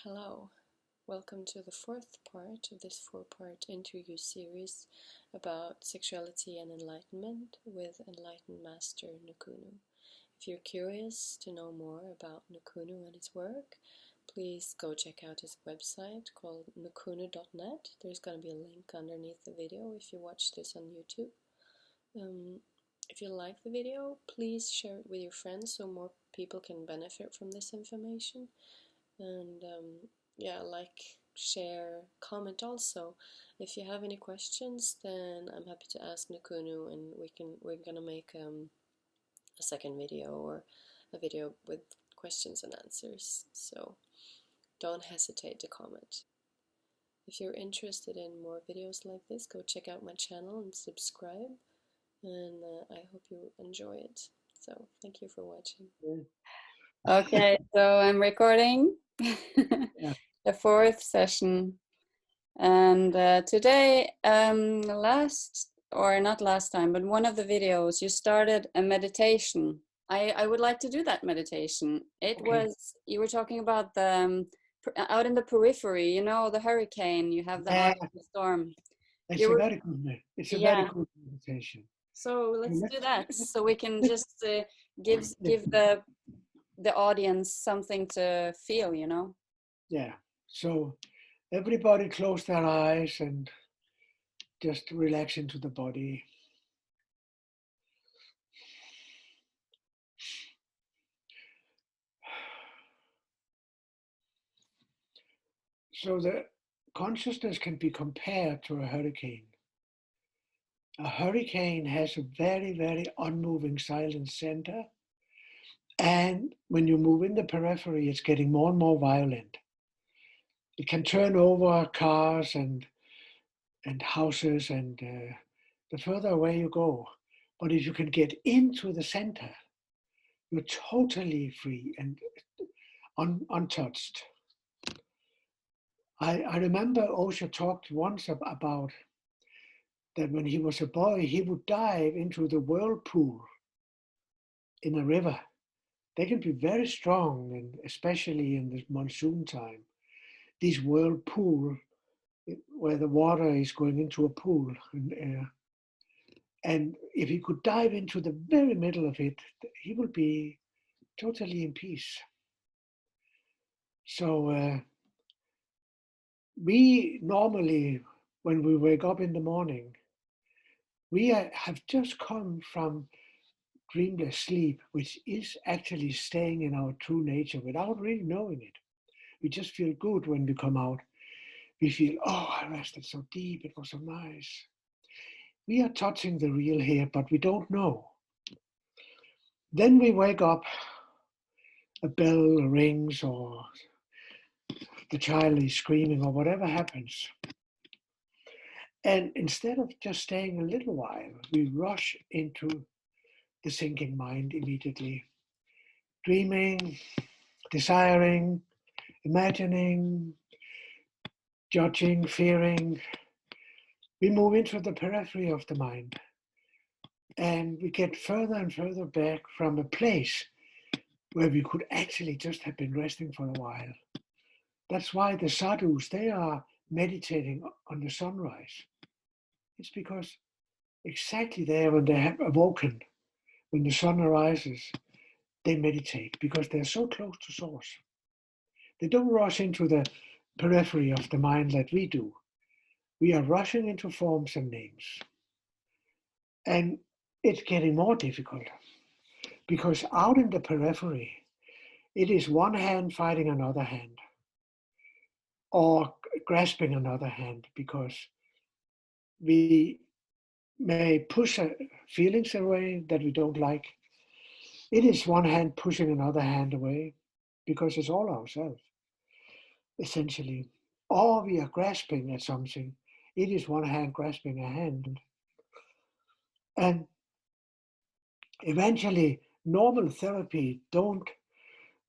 Hello, welcome to the fourth part of this four-part interview series about sexuality and enlightenment with enlightened master Nukunu. If you're curious to know more about Nukunu and his work, please go check out his website called nukunu.net. There's going to be a link underneath the video if you watch this on YouTube. If you like the video, please share it with your friends so more people can benefit from this information. And yeah, like, share, comment also. If you have any questions, then I'm happy to ask Nukunu, and we're gonna make a second video or a video with questions and answers. So don't hesitate to comment. If you're interested in more videos like this, go check out my channel and subscribe. And I hope you enjoy it. So thank you for watching. Okay, so I'm recording Yeah. the fourth session, and today, not last time, but one of the videos, you started a meditation. I would like to do that meditation. It was, you were talking about the out in the periphery, you know, the hurricane, you have the eye of the storm. It's You a were, very good it's a yeah. very good meditation. So let's do that, so we can just give the audience something to feel, you know. Yeah. So everybody close their eyes and just relax into the body. So the consciousness can be compared to a hurricane. A hurricane has a very, very unmoving silent center. And when you move in the periphery, it's getting more and more violent. It can turn over cars and houses, and the further away you go. But if you can get into the center, you're totally free and untouched. I remember Osho talked once about that when he was a boy, he would dive into the whirlpool in a river. They can be very strong, and especially in the monsoon time, these whirlpool where the water is going into a pool. And if he could dive into the very middle of it, he would be totally in peace. So we normally, when we wake up in the morning, we have just come from dreamless sleep, which is actually staying in our true nature without really knowing it. We just feel good when we come out. We feel, oh, I rested so deep, it was so nice. We are touching the real here, but we don't know. Then we wake up, a bell rings, or the child is screaming, or whatever happens. And instead of just staying a little while, we rush into the thinking mind immediately, dreaming, desiring, imagining, judging, fearing. We move into the periphery of the mind, and we get further and further back from a place where we could actually just have been resting for a while. That's why the sadhus, they are meditating on the sunrise. It's because exactly there when they have awoken, when the sun arises, they meditate because they're so close to source. They don't rush into the periphery of the mind like we do. We are rushing into forms and names. And it's getting more difficult because out in the periphery, it is one hand fighting another hand or grasping another hand, because we may push feelings away that we don't like. It is one hand pushing another hand away because it's all ourselves, essentially. Or we are grasping at something. It is one hand grasping a hand. And eventually, normal therapy don't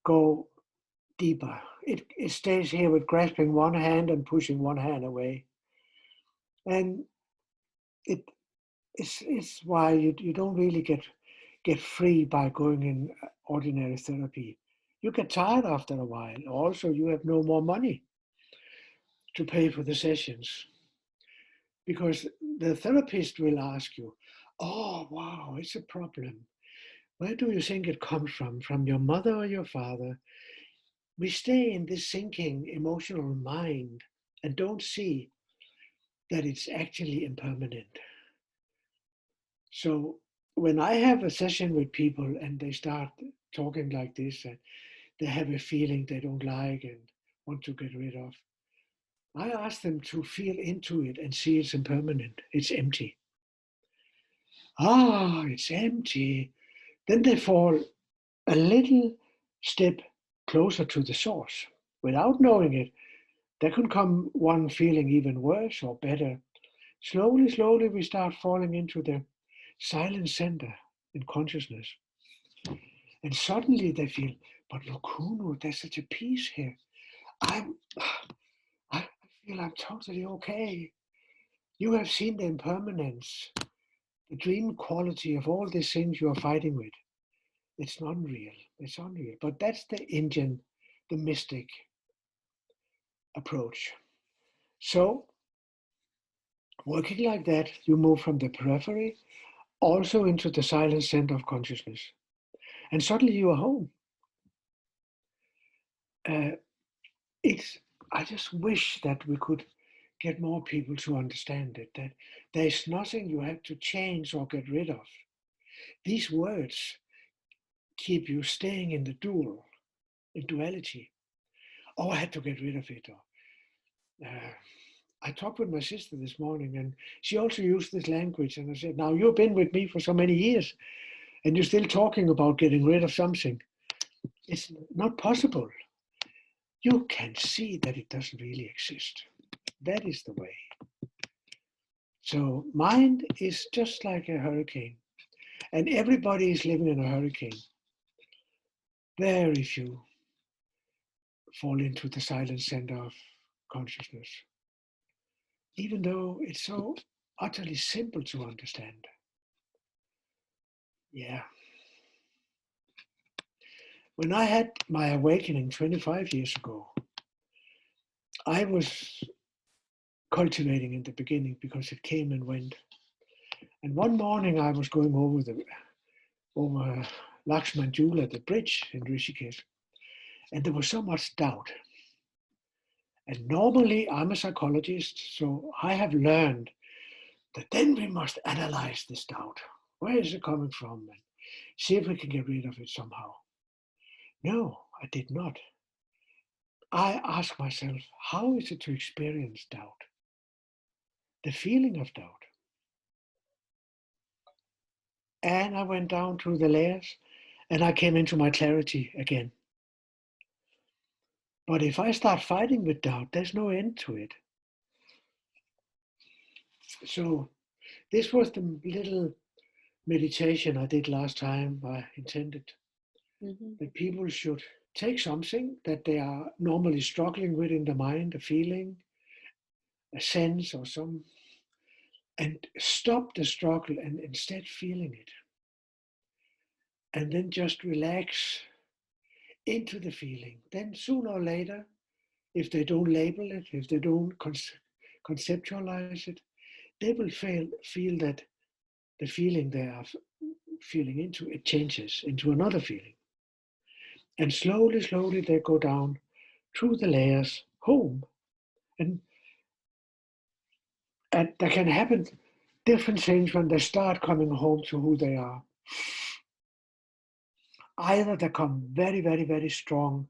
go deeper. It stays here with grasping one hand and pushing one hand away. And it's why you don't really get free by going in ordinary therapy. You get tired after a while. Also, you have no more money to pay for the sessions because the therapist will ask you, oh, wow, it's a problem. Where do you think it comes from? From your mother or your father? We stay in this sinking emotional mind and don't see that it's actually impermanent. So when I have a session with people and they start talking like this and they have a feeling they don't like and want to get rid of, I ask them to feel into it and see it's impermanent, it's empty. Ah, it's empty. Then they fall a little step closer to the source. Without knowing it, there can come one feeling even worse or better. Slowly, slowly, we start falling into the silent center in consciousness. And suddenly they feel, but Nukunu, there's such a peace here. I'm, I feel I'm totally okay. You have seen the impermanence, the dream quality of all these things you are fighting with. It's not real. It's unreal. But that's the Indian, the mystic approach. So, working like that, you move from the periphery also into the silent center of consciousness. And suddenly you are home. Uh, it's, I just wish that we could get more people to understand it, that there's nothing you have to change or get rid of. These words keep you staying in the in duality. Oh, I had to get rid of it. Or, I talked with my sister this morning and she also used this language. And I said, now you've been with me for so many years and you're still talking about getting rid of something. It's not possible. You can see that it doesn't really exist. That is the way. So mind is just like a hurricane and everybody is living in a hurricane. Very few fall into the silent center of consciousness, even though it's so utterly simple to understand. Yeah. When I had my awakening 25 years ago, I was cultivating in the beginning because it came and went. And one morning I was going over Lakshman Jula, the bridge in Rishikesh, and there was so much doubt. And normally I'm a psychologist, so I have learned that then we must analyze this doubt. Where is it coming from? And see if we can get rid of it somehow. No, I did not. I asked myself, how is it to experience doubt? The feeling of doubt. And I went down through the layers and I came into my clarity again. But if I start fighting with doubt, there's no end to it. So this was the little meditation I did last time. I intended that people should take something that they are normally struggling with in the mind, a feeling, a sense or some, and stop the struggle and instead feeling it. And then just relax into the feeling. Then sooner or later, if they don't label it, if they don't conceptualize it, they will feel that the feeling they are feeling into, it changes into another feeling. And slowly, slowly they go down through the layers home. And, and there can happen different things when they start coming home to who they are. Either there come very, very, very strong,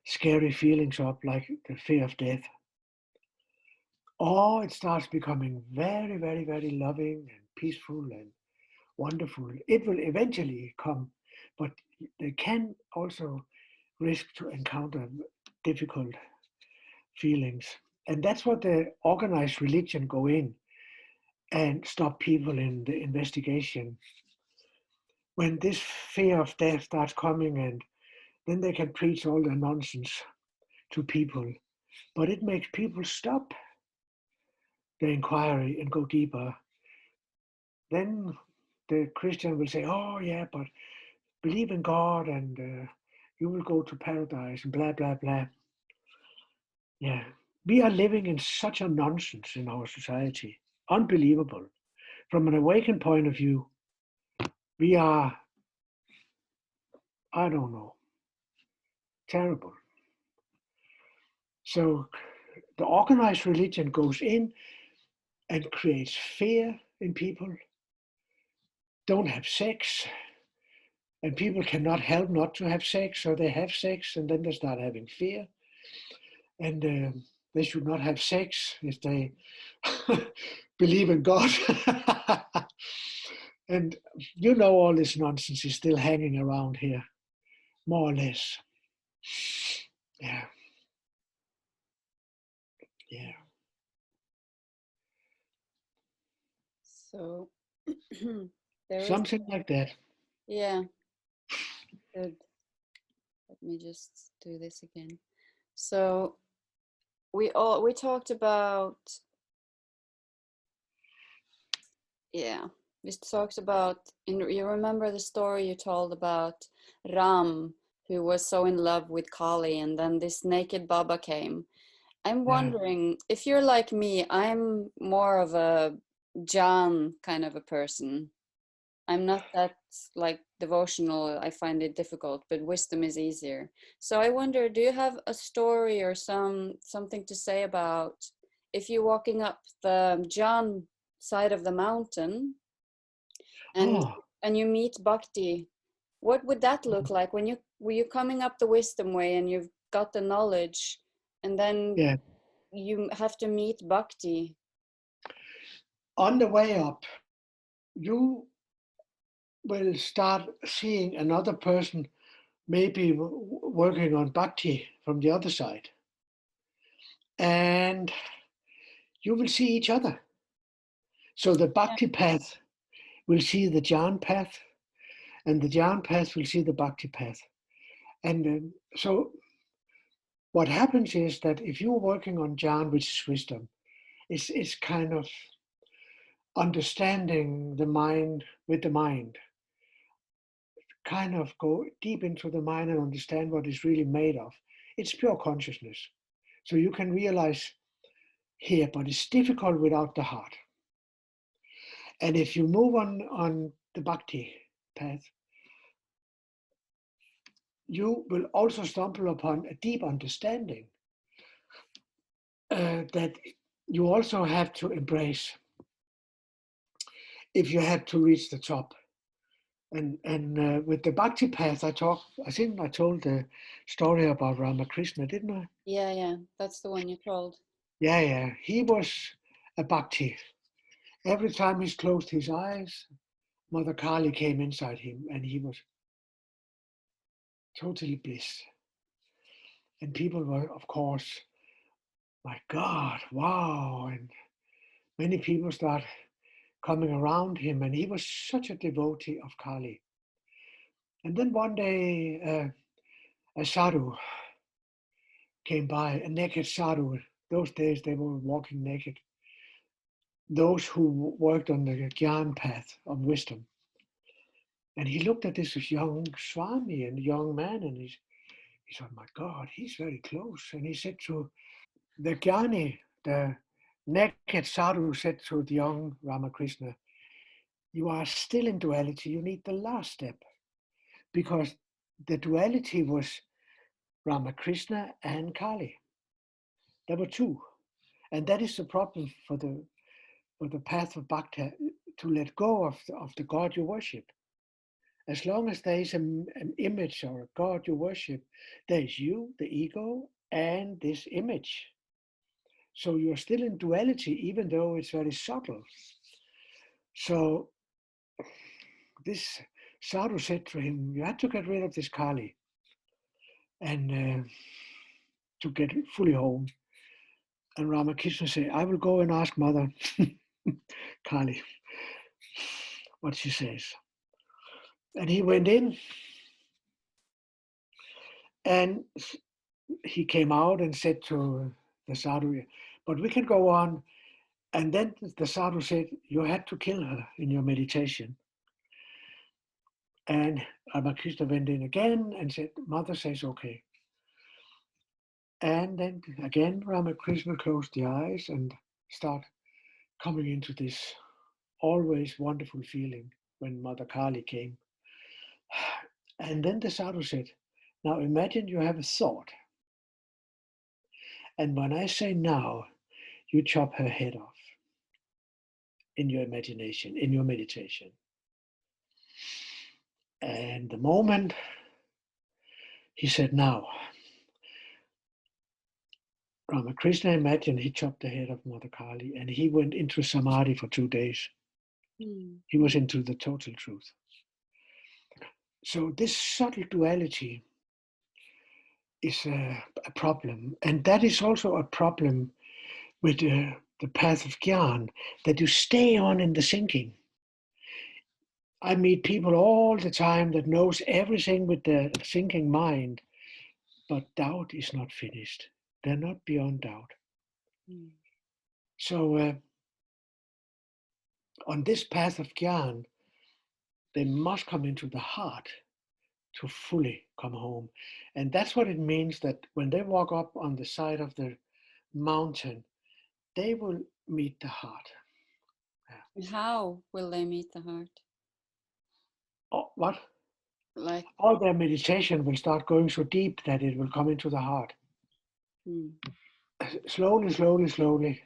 scary feelings up, like the fear of death, or it starts becoming very, very, very loving and peaceful and wonderful. It will eventually come, but they can also risk to encounter difficult feelings. And that's what the organized religion go in and stop people in the investigation. When this fear of death starts coming, and then they can preach all the nonsense to people, but it makes people stop the inquiry and go deeper. Then the Christian will say, oh yeah, but believe in God and you will go to paradise and blah, blah, blah. Yeah. We are living in such a nonsense in our society. Unbelievable. From an awakened point of view, we are, I don't know, terrible. So the organized religion goes in and creates fear in people. Don't have sex, and people cannot help not to have sex, so they have sex, and then they start having fear. And they should not have sex if they believe in God. And you know, all this nonsense is still hanging around here, more or less. Yeah. Yeah. So there is, Something like that. yeah, good. Let me just do this again. So we talked about, yeah, we talked about, you remember the story you told about Ram, who was so in love with Kali, and then this naked Baba came. I'm Yeah. wondering if you're like me, I'm more of a Jan kind of a person. I'm not that like devotional. I find it difficult, but wisdom is easier. So I wonder, do you have a story or something to say about if you're walking up the Jan side of the mountain and Oh, and you meet Bhakti? What would that look like when you coming up the wisdom way and you've got the knowledge, and then yeah. you have to meet Bhakti? On the way up, you will start seeing another person maybe working on bhakti from the other side. And you will see each other. So the Yeah. bhakti path will see the jhana path, and the jhana path will see the bhakti path. And so what happens is that if you're working on jhana, which is wisdom, it's kind of understanding the mind with the mind, kind of go deep into the mind and understand what it's really made of. It's pure consciousness. So you can realize here, but it's difficult without the heart. And if you move on the bhakti path, you will also stumble upon a deep understanding that you also have to embrace if you have to reach the top. And with the bhakti path, I think I told the story about Ramakrishna, didn't I? Yeah, that's the one you told. Yeah. He was a bhakti. Every time he closed his eyes, Mother Kali came inside him, and he was totally bliss. And people were, of course, my God, wow. And many people start coming around him, and he was such a devotee of Kali. And then one day, a sadhu came by, a naked sadhu. Those days they were walking naked. Those who worked on the Gyan path of wisdom. And he looked at this young Swami and young man, and he said, my God, he's very close. And he said to the Gyani, the naked sadhu, said to the young Ramakrishna, you are still in duality. You need the last step. Because the duality was Ramakrishna and Kali. There were two. And that is the problem for the path of Bhakti, to let go of the God you worship. As long as there is an image or a God you worship, there is you, the ego, and this image. So you're still in duality, even though it's very subtle. So this sadhu said to him, you have to get rid of this Kali and to get fully home. And Ramakrishna said, I will go and ask Mother Kali what she says. And he went in and he came out and said to the sadhu, but we can go on. And then the sadhu said, you had to kill her in your meditation. And Ramakrishna went in again and said, Mother says okay. And then again, Ramakrishna closed the eyes and start coming into this always wonderful feeling when Mother Kali came. And then the sadhu said, now imagine you have a thought. And when I say now, you chop her head off in your imagination, in your meditation. And the moment he said now, Ramakrishna imagined he chopped the head of Mother Kali and he went into samadhi for 2 days. He was into the total truth. So this subtle duality is a problem. And that is also a problem with the path of Gyan, that you stay on in the thinking. I meet people all the time that knows everything with the thinking mind, but doubt is not finished. They're not beyond doubt. So on this path of Gyan, they must come into the heart to fully come home. And that's what it means that when they walk up on the side of the mountain, they will meet the heart. How will they meet the heart? Oh, what? Like All their meditation will start going so deep that it will come into the heart. Slowly, slowly, slowly.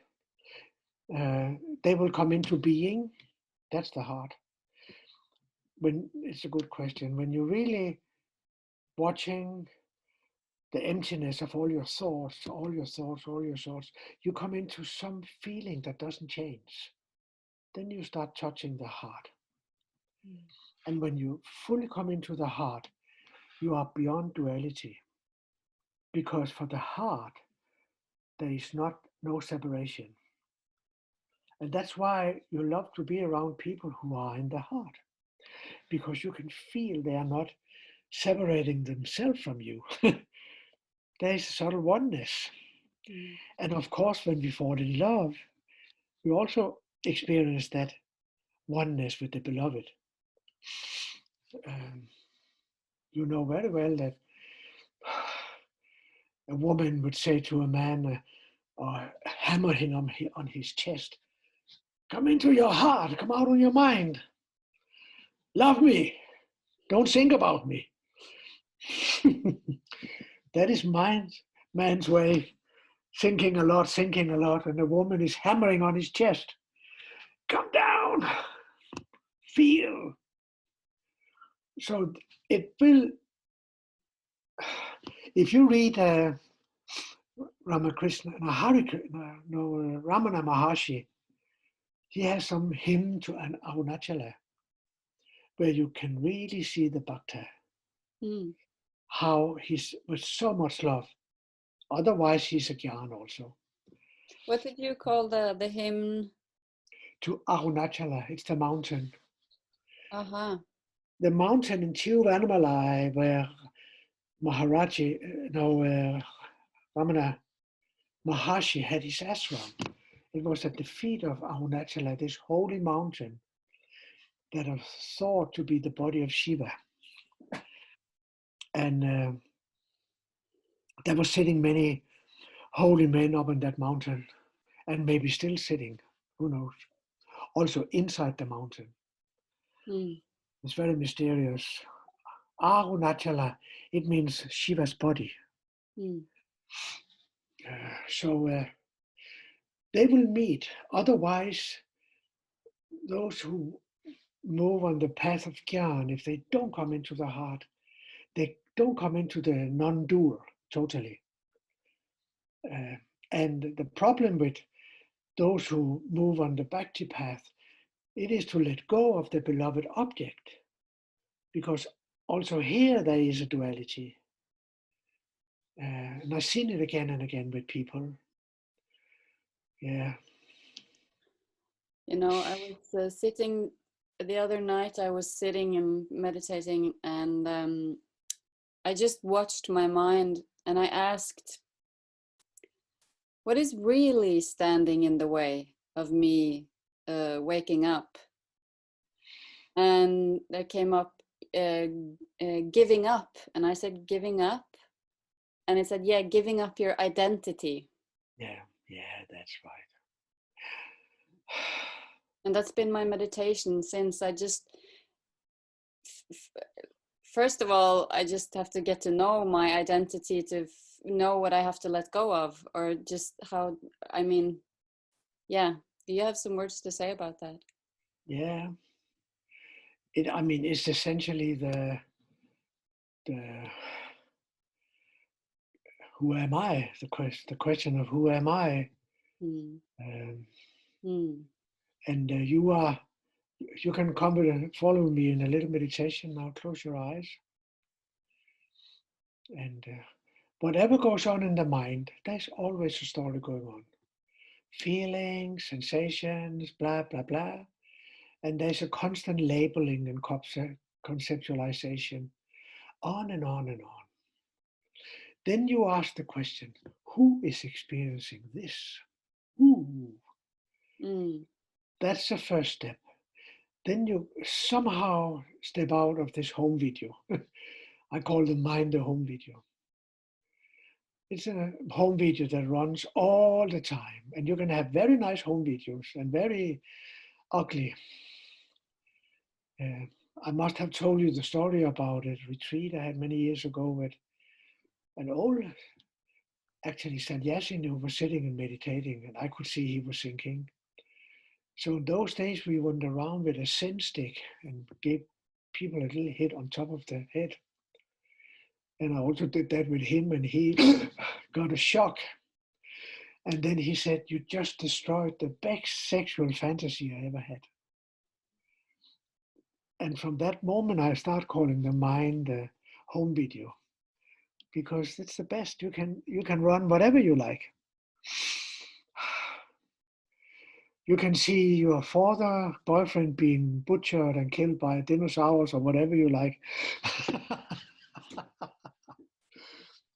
They will come into being. That's the heart. It's a good question. When you're really watching the emptiness of all your thoughts, you come into some feeling that doesn't change. Then you start touching the heart. And when you fully come into the heart, you are beyond duality. Because for the heart, there is no separation. And that's why you love to be around people who are in the heart. Because you can feel they are not separating themselves from you. There is a subtle oneness. And of course, when we fall in love, we also experience that oneness with the beloved. You know very well that a woman would say to a man or hammer him on his chest, come into your heart, come out of your mind. Love me, don't think about me. That is man's way, thinking a lot, and the woman is hammering on his chest. Come down, feel. So it will, if you read Ramakrishna, Ramana Maharshi, he has some hymn to an Arunachala where you can really see the bhakta, how he's with so much love. Otherwise, he's a Gyan also. What did you call the hymn? To Arunachala, it's the mountain. Uh-huh. The mountain in Tiruvannamalai where Ramana Maharshi had his ashram. It was at the feet of Arunachala, this holy mountain that are thought to be the body of Shiva. And there were sitting many holy men up on that mountain, and maybe still sitting, who knows, also inside the mountain. It's very mysterious. Arunachala, it means Shiva's body. So they will meet. Otherwise, those who move on the path of Gyan, if they don't come into the heart, they don't come into the non-dual totally. And the problem with those who move on the bhakti path, it is to let go of the beloved object. Because also here there is a duality. And I've seen it again and again with people. Yeah. You know, I was sitting the other night, I was sitting and meditating, and I just watched my mind and I asked, what is really standing in the way of me waking up? And there came up giving up. And I said, giving up? And it said, yeah, giving up your identity. Yeah, that's right. And that's been my meditation since. I just, first of all, I just have to get to know my identity to know what I have to let go of, or just how, I mean, yeah. Do you have some words to say about that? Yeah. I mean, it's essentially the who am I? The question of who am I? Mm. And you can come and follow me in a little meditation now. Close your eyes. And whatever goes on in the mind, there's always a story going on. Feelings, sensations, blah, blah, blah. And there's a constant labeling and conceptualization, on and on and on. Then you ask the question, who is experiencing this? Who? That's the first step. Then you somehow step out of this home video. I call the mind the home video. It's a home video that runs all the time. And you can have very nice home videos and very ugly. I must have told you the story about a retreat I had many years ago with an old, actually sannyasi who was sitting and meditating, and I could see he was thinking. So in those days, we went around with a sin stick and gave people a little hit on top of the head. And I also did that with him, and he got a shock. And then he said, you just destroyed the best sexual fantasy I ever had. And from that moment, I start calling the mind the home video, because it's the best. You can run whatever you like. You can see your father, boyfriend being butchered and killed by dinosaurs or whatever you like.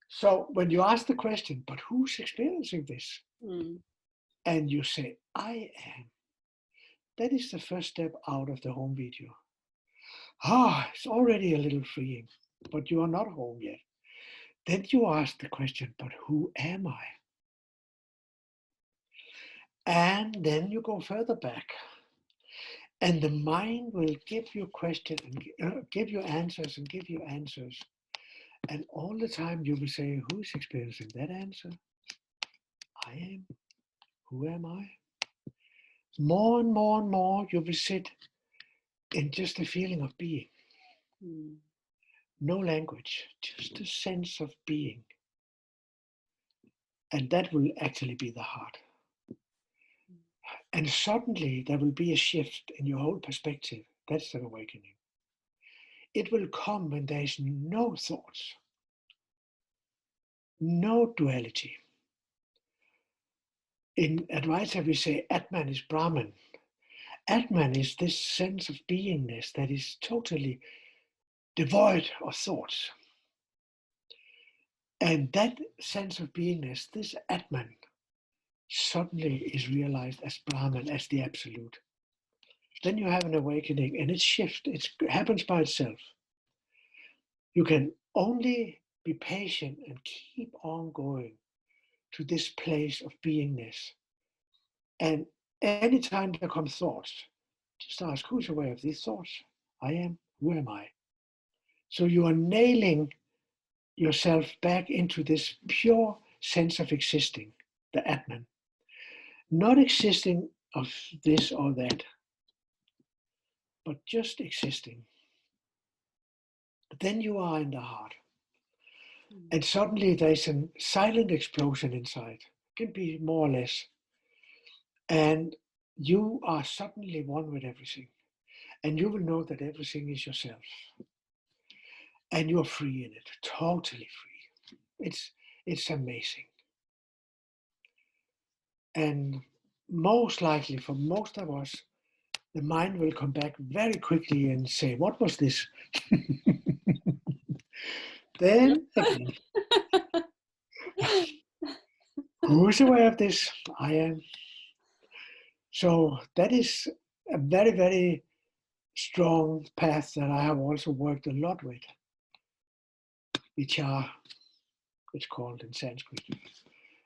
So when you ask the question, but who's experiencing this? And you say, I am. That is the first step out of the home video. It's already a little freeing, but you are not home yet. Then you ask the question, but who am I? And then you go further back. And the mind will give you questions and give you answers and give you answers. And all the time you will say, who's experiencing that answer? I am. Who am I? More and more and more you will sit in just a feeling of being. No language, just a sense of being. And that will actually be the heart. And suddenly there will be a shift in your whole perspective. That's the awakening. It will come when there is no thoughts, no duality. In Advaita we say Atman is Brahman. Atman is this sense of beingness that is totally devoid of thoughts. And that sense of beingness, this Atman, suddenly is realized as Brahman, as the absolute. Then you have an awakening and it shifts, it happens by itself. You can only be patient and keep on going to this place of beingness. And anytime there come thoughts, just ask, who's aware of these thoughts? I am. Who am I? So you are nailing yourself back into this pure sense of existing, the Atman. Not existing of this or that, but just existing. Then you are in the heart. And suddenly there's a silent explosion inside. It can be more or less. And you are suddenly one with everything. And you will know that everything is yourself. And you're free in it, totally free. It's amazing. And most likely for most of us, the mind will come back very quickly and say, what was this? Then again, who's aware of this? I am. So that is a very, very strong path that I have also worked a lot with. Vichar, it's called in Sanskrit.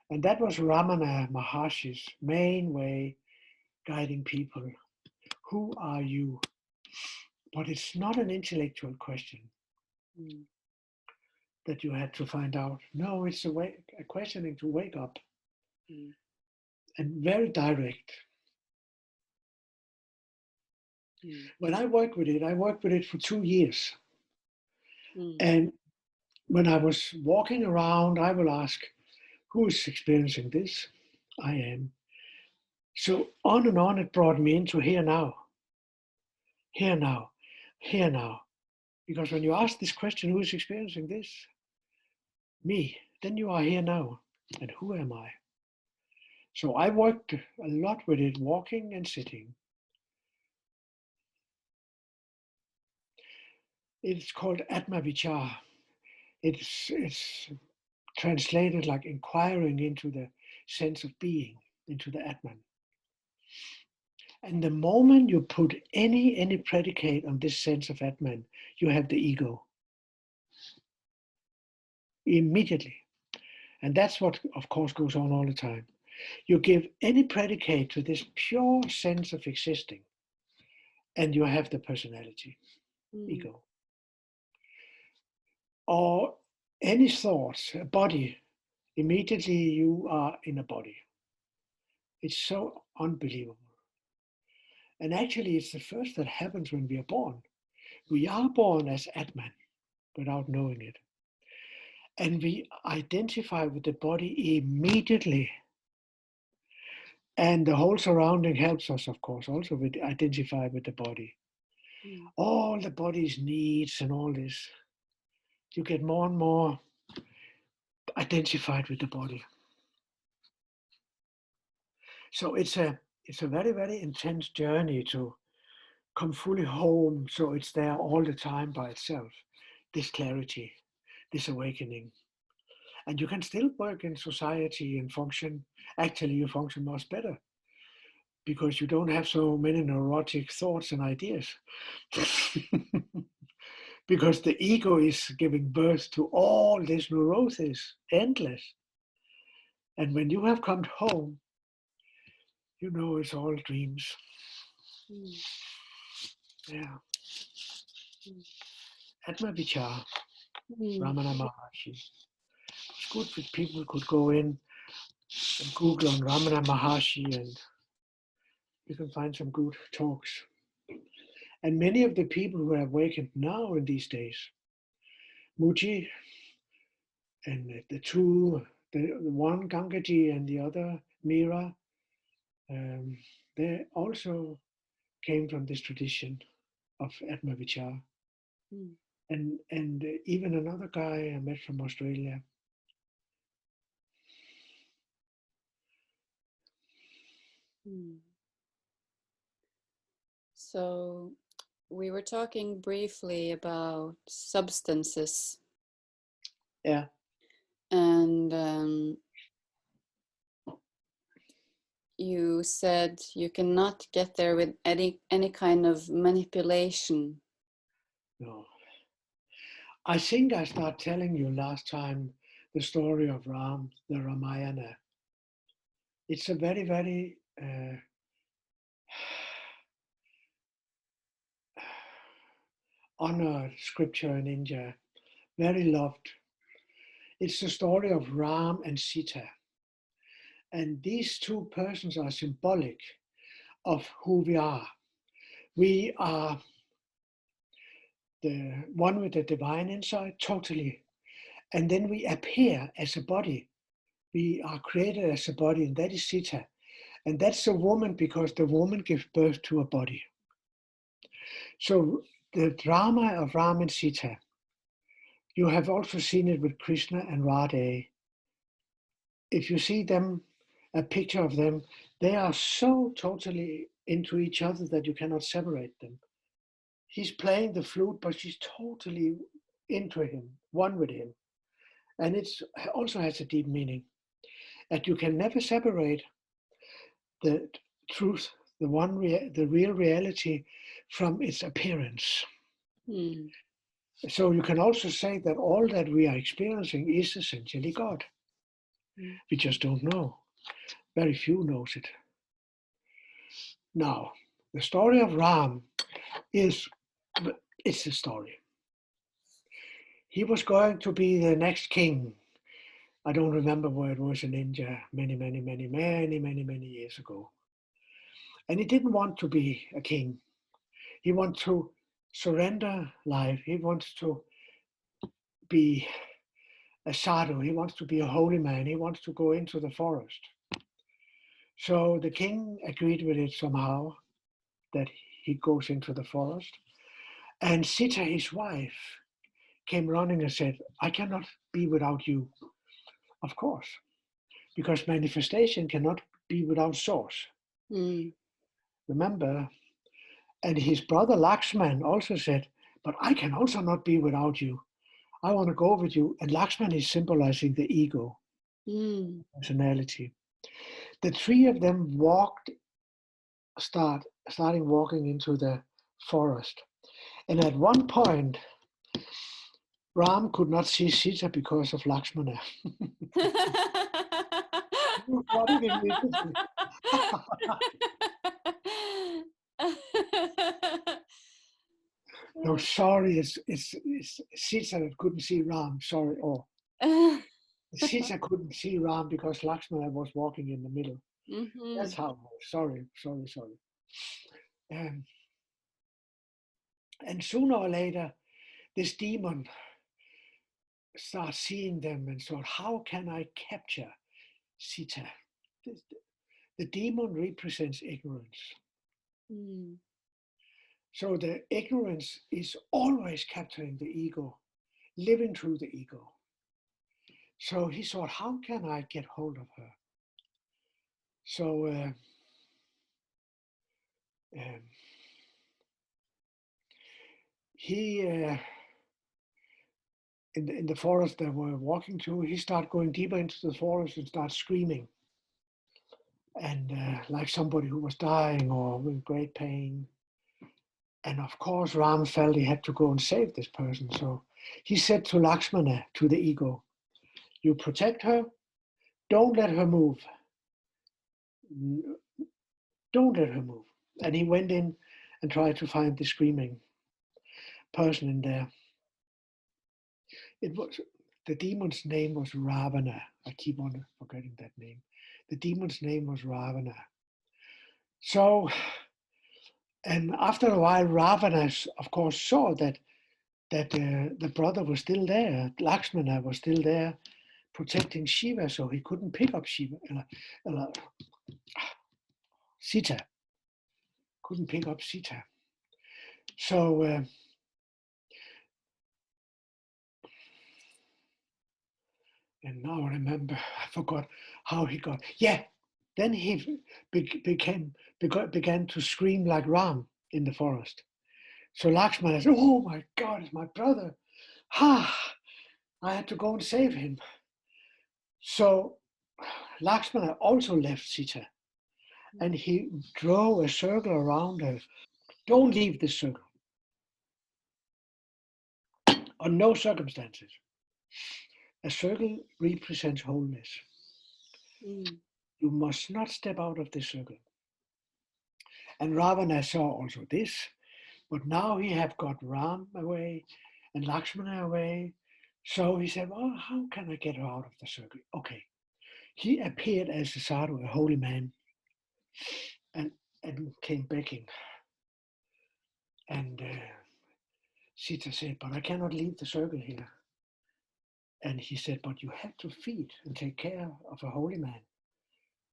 And that was Ramana Maharshi's main way guiding people. Who are you? But it's not an intellectual question that you had to find out. No, it's a questioning to wake up. And very direct. When I worked with it for 2 years. And when I was walking around, I will ask, who is experiencing this? I am. So on and on, it brought me into here now. Here now. Here now. Because when you ask this question, who is experiencing this? Me. Then you are here now. And who am I? So I worked a lot with it, walking and sitting. It's called Atma Vichar. It's translated like inquiring into the sense of being, into the Atman. And the moment you put any predicate on this sense of Atman, you have the ego. Immediately. And that's what, of course, goes on all the time. You give any predicate to this pure sense of existing, and you have the personality, ego. Or any thoughts, a body, immediately you are in a body. It's so unbelievable. And actually, it's the first that happens when we are born. We are born as Atman without knowing it. And we identify with the body immediately. And the whole surrounding helps us, of course, also with identify with the body. All the body's needs and all this. You get more and more identified with the body. So it's a very, very intense journey to come fully home, so it's there all the time by itself, this clarity, this awakening. And you can still work in society and function. Actually, you function much better because you don't have so many neurotic thoughts and ideas. Because the ego is giving birth to all this neurosis, endless. And when you have come home, you know it's all dreams. Yeah. Atma Vichar, Ramana Maharshi. It's good if people could go in and Google on Ramana Maharshi, and you can find some good talks. And many of the people who are awakened now in these days, Muji and the one Gangaji and the other Mira, they also came from this tradition of Atma Vichar. And even another guy I met from Australia. So we were talking briefly about substances. Yeah. And you said you cannot get there with any kind of manipulation. No. I think I started telling you last time the story of Ram, the Ramayana. It's a very, very honored scripture in India, very loved. It's the story of Ram and Sita. And these two persons are symbolic of who we are. We are the one with the divine inside, totally. And then we appear as a body. We are created as a body, and that is Sita. And that's a woman because the woman gives birth to a body. So the drama of Ram and Sita, you have also seen it with Krishna and Radha. If you see them, a picture of them, they are so totally into each other that you cannot separate them. He's playing the flute, but she's totally into him, one with him. And it also has a deep meaning that you can never separate the truth, the real reality from its appearance. Mm. So you can also say that all that we are experiencing is essentially God. Mm. We just don't know. Very few knows it. Now, the story of Ram it's a story. He was going to be the next king. I don't remember where it was in India many years ago. And he didn't want to be a king. He wants to surrender life. He wants to be a sadhu. He wants to be a holy man. He wants to go into the forest. So the king agreed with it somehow that he goes into the forest. And Sita, his wife, came running and said, I cannot be without you. Of course, because manifestation cannot be without source. Mm. Remember? And his brother Lakshman also said, but I can also not be without you. I want to go with you. And Lakshman is symbolizing the ego, Mm. personality. The three of them starting walking into the forest. And at one point, Ram could not see Sita because of Lakshmana. You got it immediately. No, sorry, it's Sita that couldn't see Ram. Sorry, Sita couldn't see Ram because Lakshmana was walking in the middle. Mm-hmm. That's how it was. Sorry. And sooner or later, this demon starts seeing them and thought, how can I capture Sita? The demon represents ignorance. Mm. So the ignorance is always capturing the ego, living through the ego. So he thought, how can I get hold of her? So he, in the forest that we're walking to, he started going deeper into the forest and started screaming. And like somebody who was dying or with great pain. And of course, Ram felt he had to go and save this person. So he said to Lakshmana, to the ego, you protect her, don't let her move. Don't let her move. And he went in and tried to find the screaming person in there. It was the demon's name was Ravana. I keep on forgetting that name. The demon's name was Ravana. So, and after a while, Ravana, of course, saw that the brother was still there. Lakshmana was still there, protecting Shiva, so he couldn't pick up Sita. Couldn't pick up Sita. So and now I remember, I forgot how he got. Yeah, then he began to scream like Ram in the forest. So Lakshmana said, "Oh my God, it's my brother! Ha! I had to go and save him." So Lakshmana also left Sita, and he drew a circle around her. Don't leave this circle, on no circumstances. A circle represents wholeness. Mm. You must not step out of this circle. And Ravana saw also this, but now he have got Ram away and Lakshmana away. So he said, well, how can I get her out of the circle? Okay. He appeared as a sadhu, a holy man, and came begging. And Sita said, but I cannot leave the circle here. And he said, but you have to feed and take care of a holy man.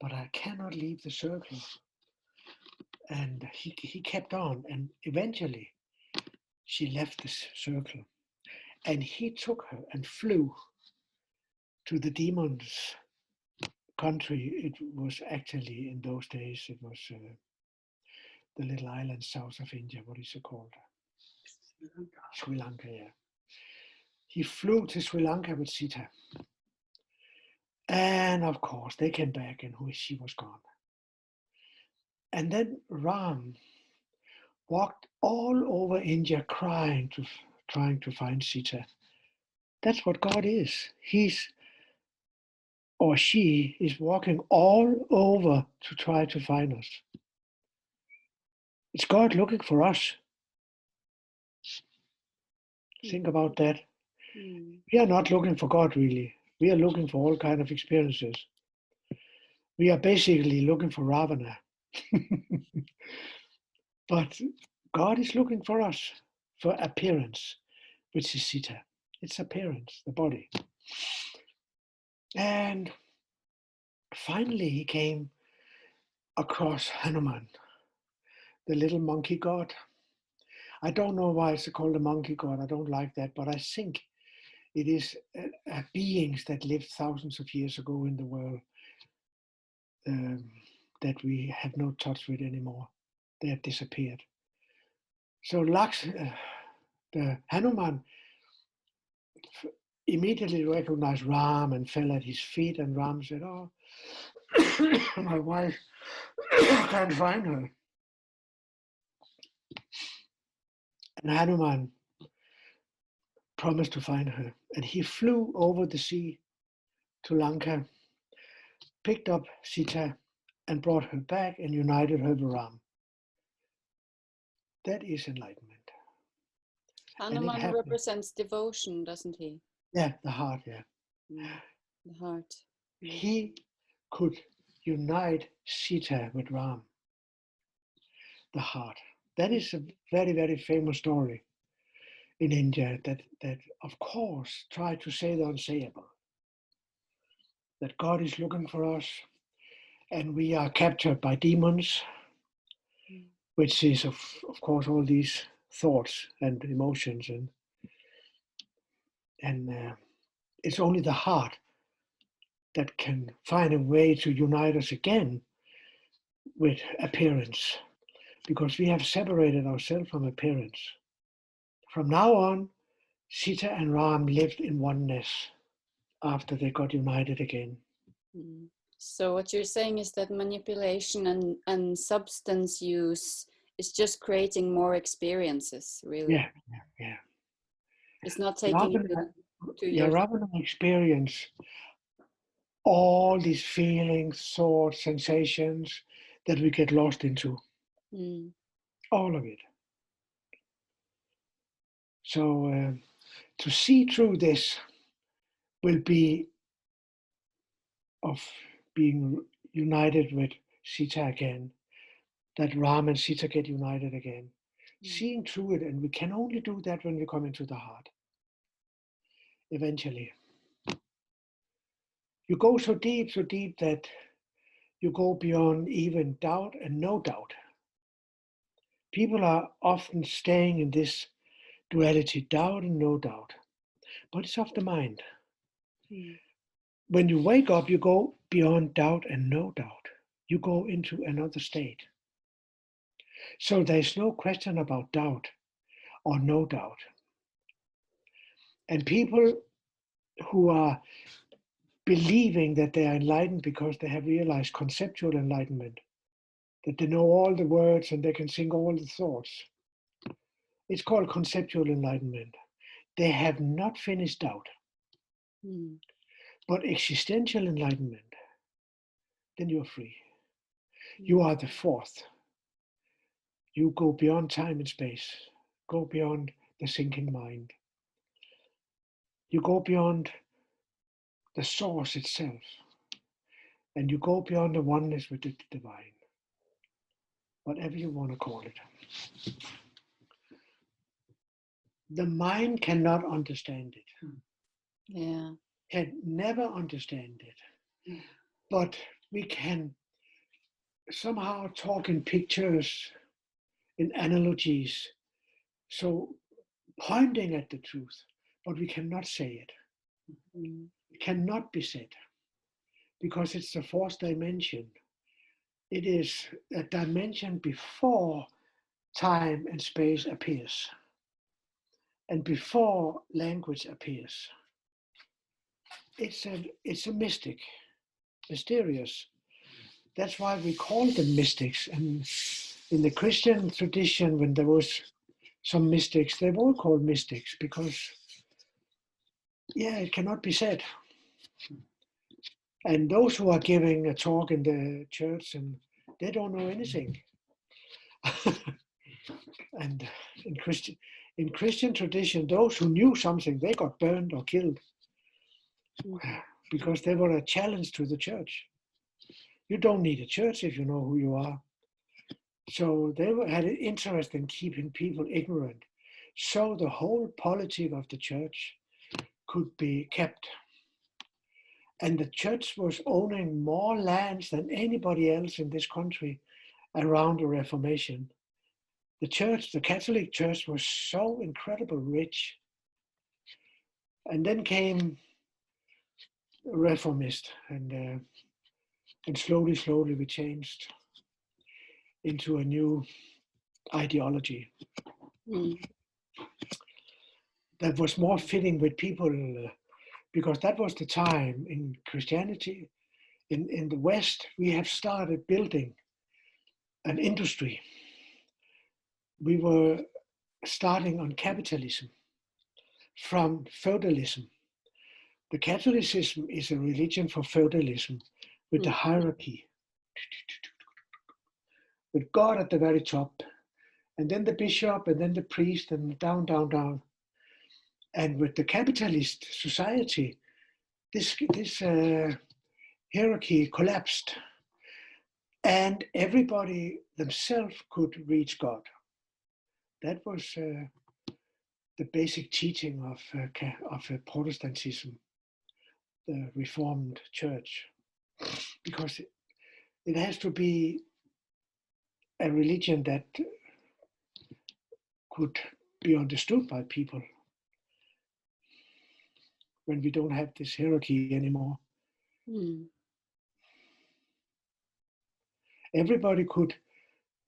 But I cannot leave the circle. And he kept on, and eventually she left this circle. And he took her and flew to the demon's country. It was actually, in those days, it was the little island south of India. What is it called? Sri Lanka, yeah. He flew to Sri Lanka with Sita. And of course, they came back and she was gone. And then Ram walked all over India trying to find Sita. That's what God is. He's or she is walking all over to try to find us. It's God looking for us. Think about that. We are not looking for God really. We are looking for all kinds of experiences. We are basically looking for Ravana. But God is looking for us, for appearance, which is Sita. It's appearance, the body. And finally he came across Hanuman, the little monkey god. I don't know why it's called a monkey god. I don't like that, but I think it is beings that lived thousands of years ago in the world that we have no touch with anymore. They have disappeared. So the Hanuman immediately recognized Ram and fell at his feet, and Ram said, "Oh, my wife, I can't find her." And Hanuman promised to find her, and he flew over the sea to Lanka, picked up Sita, and brought her back and united her with Ram. That is enlightenment. Hanuman represents devotion, doesn't he? Yeah, the heart, yeah. The heart. He could unite Sita with Ram, the heart. That is a very, very famous story in India that of course try to say the unsayable. That God is looking for us and we are captured by demons, which is of course all these thoughts and emotions, and it's only the heart that can find a way to unite us again with appearance, because we have separated ourselves from appearance. From now on, Sita and Ram lived in oneness after they got united again. So what you're saying is that manipulation and substance use is just creating more experiences, really. Yeah. It's not taking it to your... Ravana experience all these feelings, thoughts, sensations that we get lost into. All of it. So to see through this will be of being united with Sita again, that Ram and Sita get united again. Seeing through it, and we can only do that when we come into the heart. Eventually. You go so deep that you go beyond even doubt and no doubt. People are often staying in this duality, doubt and no doubt, but it's of the mind. When you wake up, you go beyond doubt and no doubt. You go into another state. So there's no question about doubt or no doubt. And people who are believing that they are enlightened because they have realized conceptual enlightenment, that they know all the words and they can sing all the thoughts. It's called conceptual enlightenment. They have not finished doubt. But existential enlightenment, then you're free. You are the fourth. You go beyond time and space, go beyond the thinking mind. You go beyond the source itself, and you go beyond the oneness with the divine, whatever you want to call it. The mind cannot understand it. Yeah. Can never understand it. But we can somehow talk in pictures, in analogies, so pointing at the truth, but we cannot say it. It cannot be said because it's the fourth dimension. It is a dimension before time and space appears and before language appears. It's a mysterious, That's why we call them mystics. And in the Christian tradition, when there was some mystics, they were called mystics because, yeah, it cannot be said. And those who are giving a talk in the church and they don't know anything. And in Christian tradition, those who knew something, they got burned or killed because they were a challenge to the church. You don't need a church if you know who you are. So they had an interest in keeping people ignorant. So the whole politic of the church could be kept. And the church was owning more lands than anybody else in this country around the Reformation. The church, the Catholic Church, was so incredibly rich. And then came a reformist, and slowly we changed into a new ideology that was more fitting with people, because that was the time in Christianity. In the West, we have started building an industry. We were starting on capitalism from feudalism. The Catholicism is a religion for feudalism with the hierarchy, with God at the very top, and then the bishop, and then the priest, and down, down, down. And with the capitalist society, this hierarchy collapsed, and everybody themselves could reach God. That was the basic teaching of Protestantism, the Reformed Church, because it has to be a religion that could be understood by people when we don't have this hierarchy anymore. Everybody could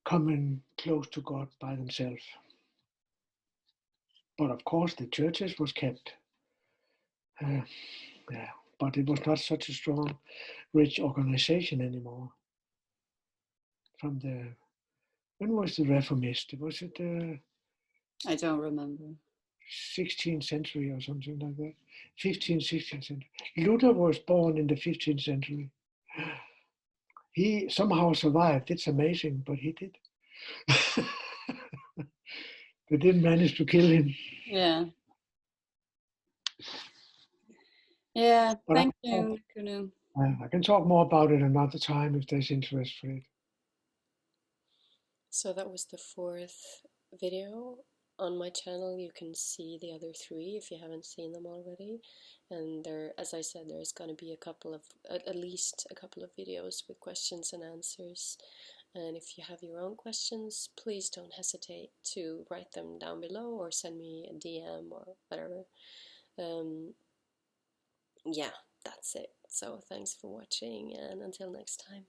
come in close to God by themselves. But of course, the churches was kept. Yeah, but it was not such a strong, rich organization anymore. From the, when was the Reformist? Was it I don't remember. 16th century or something like that? 15th, 16th century. Luther was born in the 15th century. He somehow survived. It's amazing, but he did. They didn't manage to kill him. Yeah. Yeah, But thank you, Nukunu. I can talk more about it another time if there's interest for it. So that was the fourth video. On my channel you can see the other three if you haven't seen them already, and there, as I said, there's going to be a couple of, at least a couple of videos with questions and answers. And if you have your own questions, please don't hesitate to write them down below or send me a DM or whatever. Yeah, that's it. So thanks for watching, and until next time.